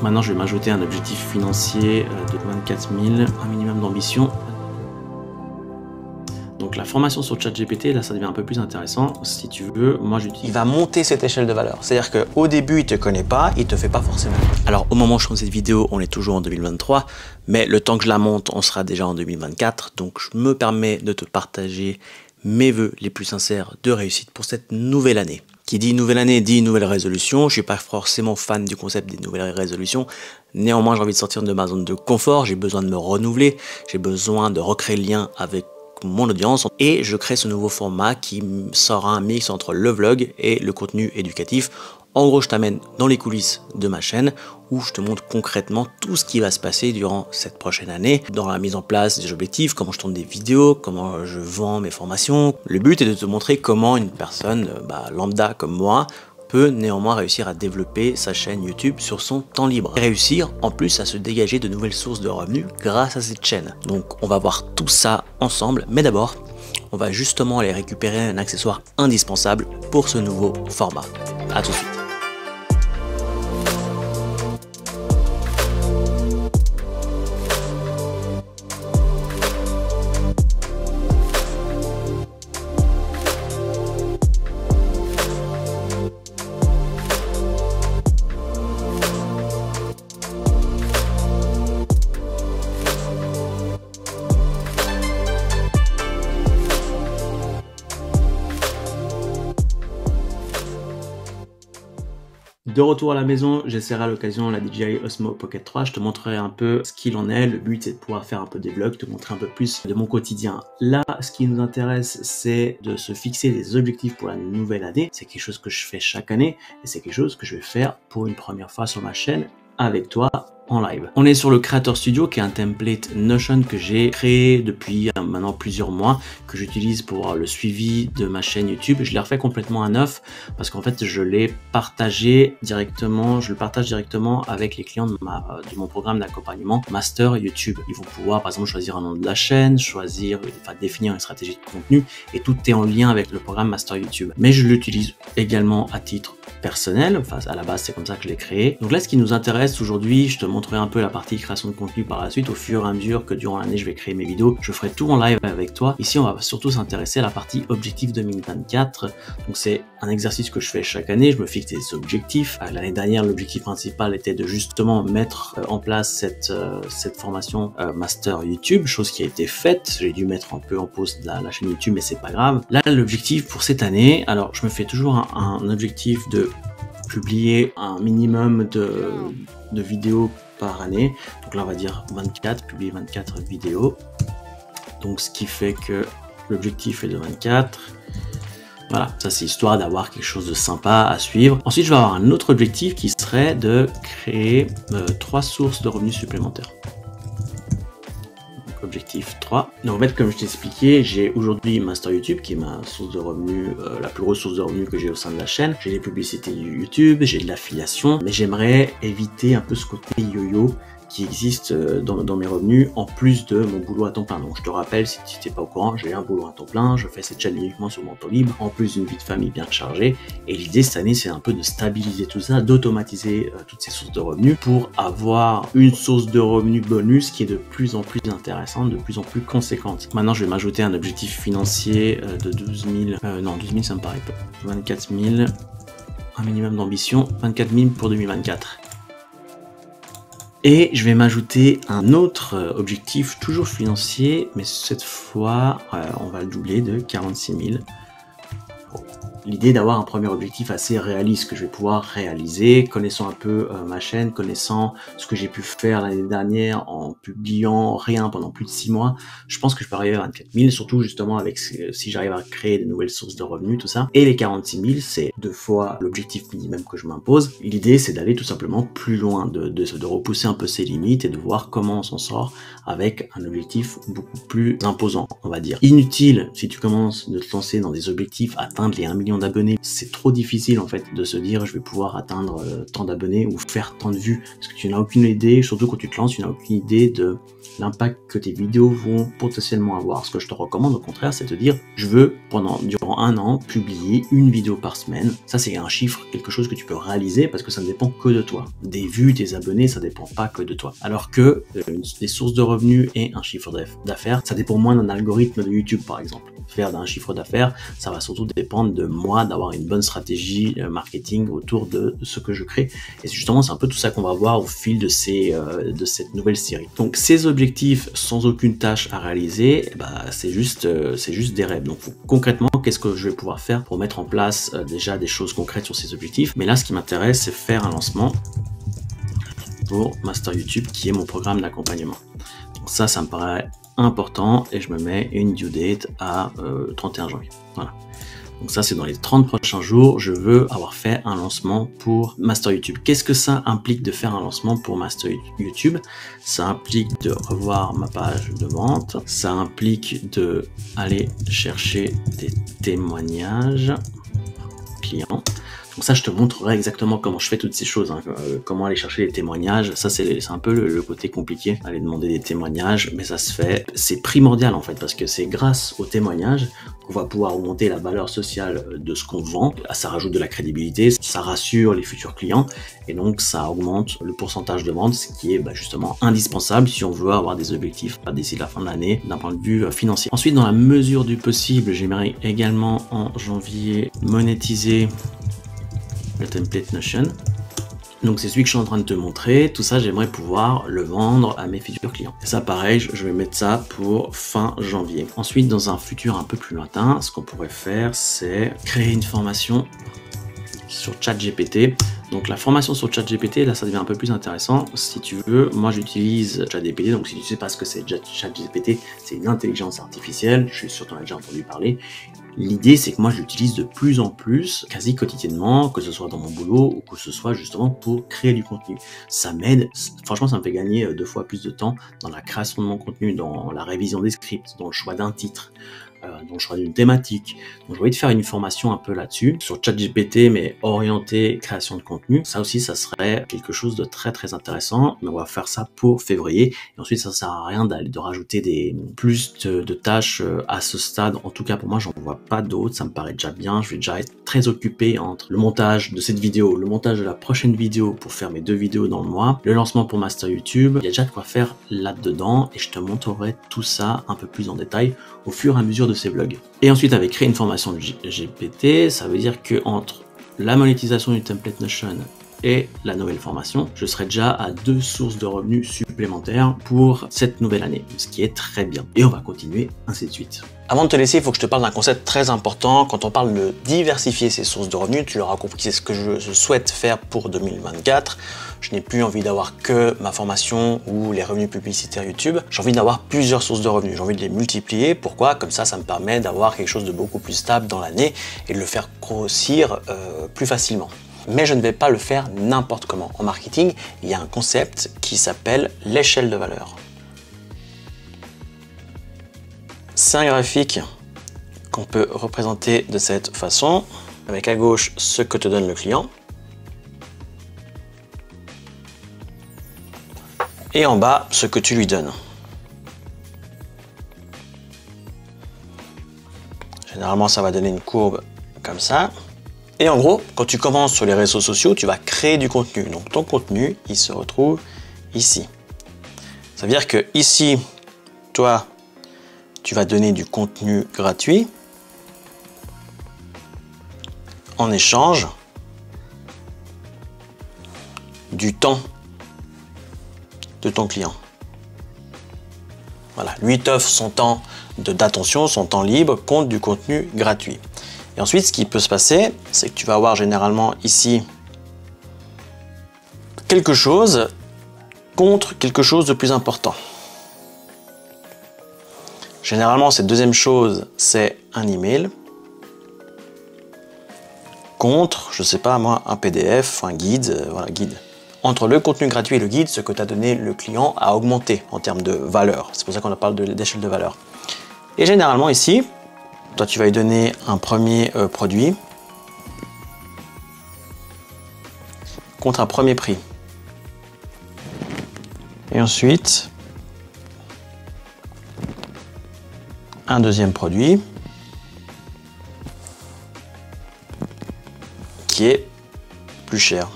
Maintenant, je vais m'ajouter un objectif financier de 24 000, un minimum d'ambition. Donc la formation sur ChatGPT, là ça devient un peu plus intéressant. Si tu veux, moi j'utilise... Il va monter cette échelle de valeur. C'est-à-dire qu'au début, il te connaît pas, il te fait pas forcément. Alors au moment où je tourne cette vidéo, on est toujours en 2023, mais le temps que je la monte, on sera déjà en 2024. Donc je me permets de te partager mes vœux les plus sincères de réussite pour cette nouvelle année. Qui dit nouvelle année dit nouvelle résolution. Je suis pas forcément fan du concept des nouvelles résolutions. Néanmoins, j'ai envie de sortir de ma zone de confort. J'ai besoin de me renouveler. J'ai besoin de recréer le lien avec mon audience et je crée ce nouveau format qui sera un mix entre le vlog et le contenu éducatif. En gros, je t'amène dans les coulisses de ma chaîne où je te montre concrètement tout ce qui va se passer durant cette prochaine année, dans la mise en place des objectifs, comment je tourne des vidéos, comment je vends mes formations. Le but est de te montrer comment une personne lambda comme moi peut néanmoins réussir à développer sa chaîne YouTube sur son temps libre. Et réussir en plus à se dégager de nouvelles sources de revenus grâce à cette chaîne. Donc on va voir tout ça ensemble, mais d'abord, on va justement aller récupérer un accessoire indispensable pour ce nouveau format. À tout de suite. De retour à la maison, j'essaierai à l'occasion la DJI Osmo Pocket 3, je te montrerai un peu ce qu'il en est. Le but c'est de pouvoir faire un peu des vlogs, te montrer un peu plus de mon quotidien. Là, ce qui nous intéresse, c'est de se fixer des objectifs pour la nouvelle année. C'est quelque chose que je fais chaque année et c'est quelque chose que je vais faire pour une première fois sur ma chaîne avec toi en live. On est sur le Creator Studio qui est un template Notion que j'ai créé depuis maintenant plusieurs mois, que j'utilise pour le suivi de ma chaîne YouTube. Je l'ai refait complètement à neuf parce qu'en fait je l'ai partagé directement, je le partage directement avec les clients de mon programme d'accompagnement Master YouTube. Ils vont pouvoir par exemple choisir un nom de la chaîne, définir une stratégie de contenu et tout est en lien avec le programme Master YouTube. Mais je l'utilise également à titre personnel, enfin à la base c'est comme ça que je l'ai créé. Donc là ce qui nous intéresse aujourd'hui, je te montrerai un peu la partie création de contenu par la suite. Au fur et à mesure que durant l'année je vais créer mes vidéos, je ferai tout en live avec toi. Ici on va surtout s'intéresser à la partie objectif 2024. Donc c'est un exercice que je fais chaque année, je me fixe des objectifs. L'année dernière l'objectif principal était de justement mettre en place cette formation Master YouTube, chose qui a été faite. J'ai dû mettre un peu en pause la chaîne YouTube mais c'est pas grave. Là l'objectif pour cette année, alors je me fais toujours un objectif de publier un minimum de vidéos par année. Donc là on va dire 24, publier 24 vidéos. Donc ce qui fait que l'objectif est de 24. Voilà, ça c'est histoire d'avoir quelque chose de sympa à suivre. Ensuite je vais avoir un autre objectif qui serait de créer 3 sources de revenus supplémentaires. Objectif 3. Donc en fait comme je t'ai expliqué, j'ai aujourd'hui Master YouTube qui est ma source de revenus, la plus grosse source de revenus que j'ai au sein de la chaîne. J'ai les publicités YouTube, j'ai de l'affiliation, mais j'aimerais éviter un peu ce côté yo-yo qui existe dans mes revenus en plus de mon boulot à temps plein. Donc je te rappelle, si tu n'es pas au courant, j'ai un boulot à temps plein, je fais cette chaîne uniquement sur mon temps libre, en plus d'une vie de famille bien chargée. Et l'idée cette année, c'est un peu de stabiliser tout ça, d'automatiser toutes ces sources de revenus pour avoir une source de revenus bonus qui est de plus en plus intéressante, de plus en plus conséquente. Maintenant, je vais m'ajouter un objectif financier de 12 000, non 12 000 ça me paraît peu, 24 000, un minimum d'ambition, 24 000 pour 2024. Et je vais m'ajouter un autre objectif, toujours financier, mais cette fois, on va le doubler de 46 000. L'idée d'avoir un premier objectif assez réaliste que je vais pouvoir réaliser, connaissant un peu ma chaîne, connaissant ce que j'ai pu faire l'année dernière en publiant rien pendant plus de 6 mois, je pense que je peux arriver à 24 000, surtout justement avec si j'arrive à créer de nouvelles sources de revenus, tout ça. Et les 46 000, c'est 2 fois l'objectif minimum que je m'impose. L'idée, c'est d'aller tout simplement plus loin, de repousser un peu ses limites et de voir comment on s'en sort avec un objectif beaucoup plus imposant, on va dire. Inutile, si tu commences de te lancer dans des objectifs, atteindre les 1 million millions d'abonnés, c'est trop difficile en fait de se dire je vais pouvoir atteindre tant d'abonnés ou faire tant de vues, parce que tu n'as aucune idée, surtout quand tu te lances, tu n'as aucune idée de l'impact que tes vidéos vont potentiellement avoir. Ce que je te recommande au contraire, c'est de dire je veux durant un an publier une vidéo par semaine. Ça c'est un chiffre, quelque chose que tu peux réaliser parce que ça ne dépend que de toi. Des vues, des abonnés, ça dépend pas que de toi. Alors que des sources de revenus et un chiffre d'affaires, ça dépend moins d'un algorithme de YouTube par exemple. Faire d'un chiffre d'affaires, ça va surtout dépendre de moi, d'avoir une bonne stratégie marketing autour de ce que je crée. Et justement, c'est un peu tout ça qu'on va voir au fil de cette nouvelle série. Donc, ces objectifs sans aucune tâche à réaliser, bah, c'est juste des rêves. Donc, concrètement, qu'est-ce que je vais pouvoir faire pour mettre en place déjà des choses concrètes sur ces objectifs? Mais là, ce qui m'intéresse, c'est faire un lancement pour Master YouTube, qui est mon programme d'accompagnement. Donc ça me paraît important et je me mets une due date à 31 janvier. Voilà. Donc ça, c'est dans les 30 prochains jours, je veux avoir fait un lancement pour Master YouTube. Qu'est-ce que ça implique de faire un lancement pour Master YouTube? Ça implique de revoir ma page de vente, ça implique de aller chercher des témoignages clients. Donc ça, je te montrerai exactement comment je fais toutes ces choses, hein. Comment aller chercher les témoignages. Ça, c'est un peu le côté compliqué, aller demander des témoignages, mais ça se fait. C'est primordial en fait, parce que c'est grâce aux témoignages qu'on va pouvoir augmenter la valeur sociale de ce qu'on vend. Ça rajoute de la crédibilité, ça rassure les futurs clients, et donc ça augmente le pourcentage de vente, ce qui est justement indispensable si on veut avoir des objectifs d'ici la fin de l'année d'un point de vue financier. Ensuite, dans la mesure du possible, j'aimerais également en janvier monétiser le template Notion. Donc c'est celui que je suis en train de te montrer. Tout ça, j'aimerais pouvoir le vendre à mes futurs clients. Et ça, pareil, je vais mettre ça pour fin janvier. Ensuite, dans un futur un peu plus lointain, ce qu'on pourrait faire, c'est créer une formation sur ChatGPT. Donc la formation sur ChatGPT, là ça devient un peu plus intéressant. Si tu veux, moi j'utilise ChatGPT, donc si tu sais pas ce que c'est ChatGPT, c'est une intelligence artificielle, je suis sûr que tu en as déjà entendu parler. L'idée c'est que moi je l'utilise de plus en plus, quasi quotidiennement, que ce soit dans mon boulot ou que ce soit justement pour créer du contenu. Ça m'aide, franchement ça me fait gagner 2 fois plus de temps dans la création de mon contenu, dans la révision des scripts, dans le choix d'un titre, dans le choix d'une thématique. Donc, j'ai envie de faire une formation un peu là-dessus, sur ChatGPT, mais orienté création de contenu. Ça aussi, ça serait quelque chose de très très intéressant, mais on va faire ça pour février. Et ensuite, ça sert à rien de rajouter plus de tâches à ce stade. En tout cas, pour moi, j'en vois pas d'autres. Ça me paraît déjà bien. Je vais déjà être très occupé entre le montage de cette vidéo, le montage de la prochaine vidéo pour faire mes 2 vidéos dans le mois, le lancement pour Master YouTube. Il y a déjà de quoi faire là-dedans et je te montrerai tout ça un peu plus en détail au fur et à mesure de ces vlogs. Et ensuite, avec créer une formation de GPT, ça veut dire que entre la monétisation du template Notion et la nouvelle formation, je serai déjà à 2 sources de revenus supplémentaires pour cette nouvelle année, ce qui est très bien. Et on va continuer ainsi de suite. Avant de te laisser, il faut que je te parle d'un concept très important. Quand on parle de diversifier ses sources de revenus, tu l'auras compris, c'est ce que je souhaite faire pour 2024. Je n'ai plus envie d'avoir que ma formation ou les revenus publicitaires YouTube. J'ai envie d'avoir plusieurs sources de revenus. J'ai envie de les multiplier. Pourquoi? Comme ça me permet d'avoir quelque chose de beaucoup plus stable dans l'année et de le faire grossir plus facilement. Mais je ne vais pas le faire n'importe comment. En marketing, il y a un concept qui s'appelle l'échelle de valeur. C'est un graphique qu'on peut représenter de cette façon, avec à gauche ce que te donne le client, et en bas ce que tu lui donnes. Généralement, ça va donner une courbe comme ça. Et en gros, quand tu commences sur les réseaux sociaux, tu vas créer du contenu. Donc ton contenu, il se retrouve ici. Ça veut dire que ici, toi, tu vas donner du contenu gratuit en échange du temps de ton client. Voilà, lui t'offre son temps d'attention, son temps libre contre du contenu gratuit. Et ensuite, ce qui peut se passer, c'est que tu vas avoir généralement ici quelque chose contre quelque chose de plus important. Généralement, cette deuxième chose, c'est un email contre, je sais pas moi, un PDF, un guide, voilà, guide. Entre le contenu gratuit et le guide, ce que t'a donné le client a augmenté en termes de valeur. C'est pour ça qu'on parle d'échelle de valeur. Et généralement ici, toi tu vas lui donner un premier produit contre un premier prix. Et ensuite, un deuxième produit qui est plus cher.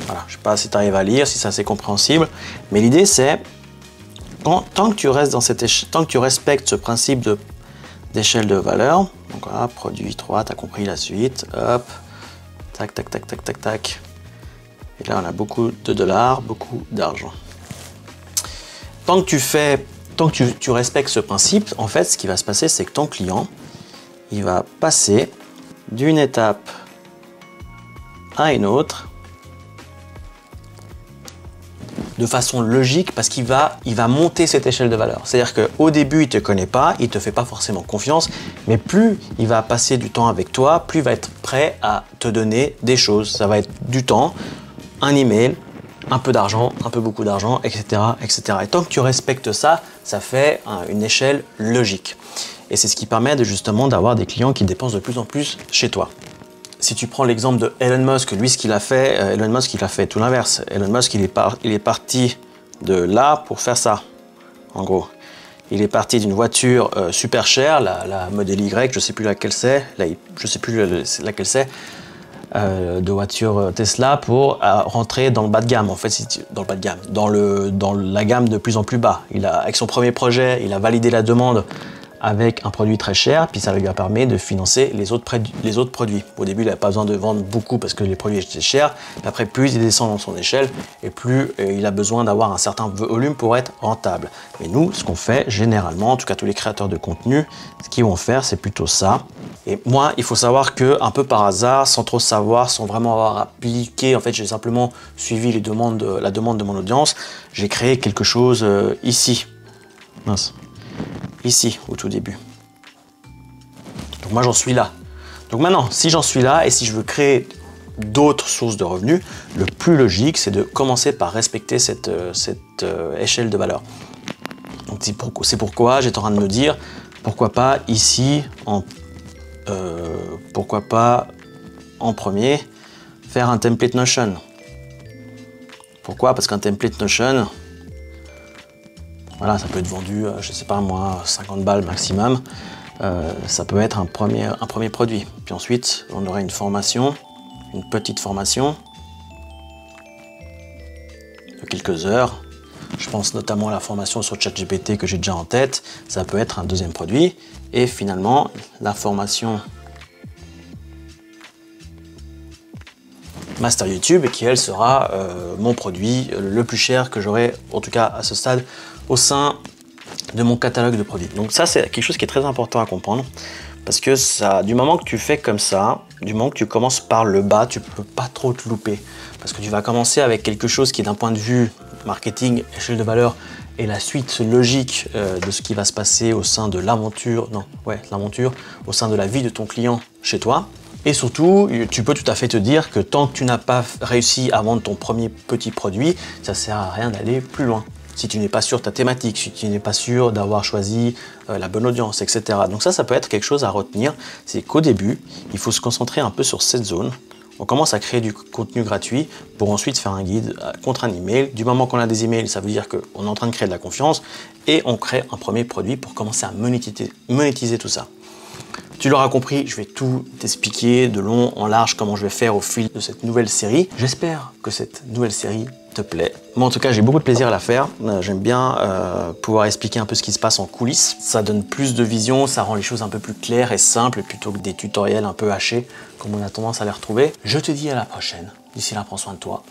Voilà, je ne sais pas si tu arrives à lire, si c'est assez compréhensible, mais l'idée c'est, tant que tu restes dans tant que tu respectes ce principe d'échelle de valeur, donc voilà, produit 3, tu as compris la suite, hop, tac, tac, tac, tac, tac, tac. Et là, on a beaucoup de dollars, beaucoup d'argent. Tant que tu respectes ce principe, en fait, ce qui va se passer, c'est que ton client, il va passer d'une étape à une autre de façon logique parce qu'il va monter cette échelle de valeur. C'est-à-dire qu'au début, il ne te connaît pas, il ne te fait pas forcément confiance, mais plus il va passer du temps avec toi, plus il va être prêt à te donner des choses. Ça va être du temps, un email, un peu d'argent, un peu beaucoup d'argent, etc., etc. Et tant que tu respectes ça, ça fait une échelle logique. Et c'est ce qui permet justement d'avoir des clients qui dépensent de plus en plus chez toi. Si tu prends l'exemple de Elon Musk, lui ce qu'il a fait, Elon Musk il a fait tout l'inverse. Elon Musk il est parti de là pour faire ça, en gros. Il est parti d'une voiture super chère, la Model Y, je ne sais plus laquelle c'est, je sais plus laquelle c'est, de voiture Tesla pour rentrer dans le bas de gamme, en fait, dans le bas de gamme, dans la gamme de plus en plus bas. Avec son premier projet, il a validé la demande avec un produit très cher, puis ça lui a permis de financer les autres produits. Au début, il n'avait pas besoin de vendre beaucoup parce que les produits étaient chers, mais après, plus il descend dans son échelle, et plus il a besoin d'avoir un certain volume pour être rentable. Mais nous, ce qu'on fait généralement, en tout cas tous les créateurs de contenu, ce qu'ils vont faire, c'est plutôt ça. Et moi, il faut savoir que, un peu par hasard, sans trop savoir, sans vraiment avoir appliqué, en fait, j'ai simplement suivi la demande de mon audience, j'ai créé quelque chose ici. Mince. Ici, au tout début. Donc moi, j'en suis là. Donc maintenant, si j'en suis là et si je veux créer d'autres sources de revenus, le plus logique, c'est de commencer par respecter cette échelle de valeur. Donc c'est pourquoi j'étais en train de me dire, pourquoi pas ici, pourquoi pas en premier, faire un template Notion. Pourquoi? Parce qu'un template Notion, voilà, ça peut être vendu, je sais pas moi, 50 balles maximum. Ça peut être un premier produit. Puis ensuite, on aurait une formation, une petite formation de quelques heures. Je pense notamment à la formation sur ChatGPT que j'ai déjà en tête. Ça peut être un deuxième produit. Et finalement, la formation Master YouTube, qui elle sera mon produit le plus cher que j'aurai, en tout cas à ce stade, au sein de mon catalogue de produits. Donc ça, c'est quelque chose qui est très important à comprendre, parce que ça, du moment que tu fais comme ça, du moment que tu commences par le bas, tu peux pas trop te louper, parce que tu vas commencer avec quelque chose qui, d'un point de vue marketing, échelle de valeur, et la suite logique de ce qui va se passer au sein de l'aventure, au sein de la vie de ton client chez toi. Et surtout, tu peux tout à fait te dire que tant que tu n'as pas réussi à vendre ton premier petit produit, ça sert à rien d'aller plus loin. Si tu n'es pas sûr de ta thématique, si tu n'es pas sûr d'avoir choisi la bonne audience, etc. Donc ça peut être quelque chose à retenir, c'est qu'au début, il faut se concentrer un peu sur cette zone. On commence à créer du contenu gratuit pour ensuite faire un guide contre un email. Du moment qu'on a des emails, ça veut dire qu'on est en train de créer de la confiance et on crée un premier produit pour commencer à monétiser tout ça. Tu l'auras compris, je vais tout t'expliquer de long en large comment je vais faire au fil de cette nouvelle série. J'espère que cette nouvelle série te plaît. Moi en tout cas, j'ai beaucoup de plaisir à la faire. J'aime bien pouvoir expliquer un peu ce qui se passe en coulisses. Ça donne plus de vision, ça rend les choses un peu plus claires et simples plutôt que des tutoriels un peu hachés comme on a tendance à les retrouver. Je te dis à la prochaine. D'ici là, prends soin de toi